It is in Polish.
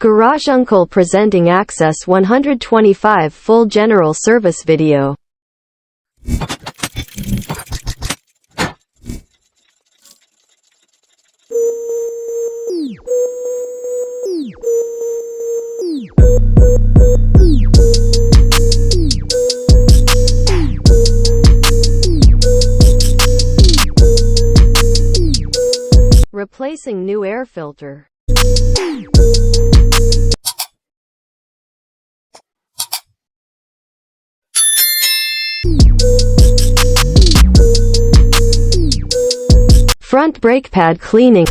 Garageuncle presenting Access 125 full general service video. Replacing new air filter. Front brake pad cleaning.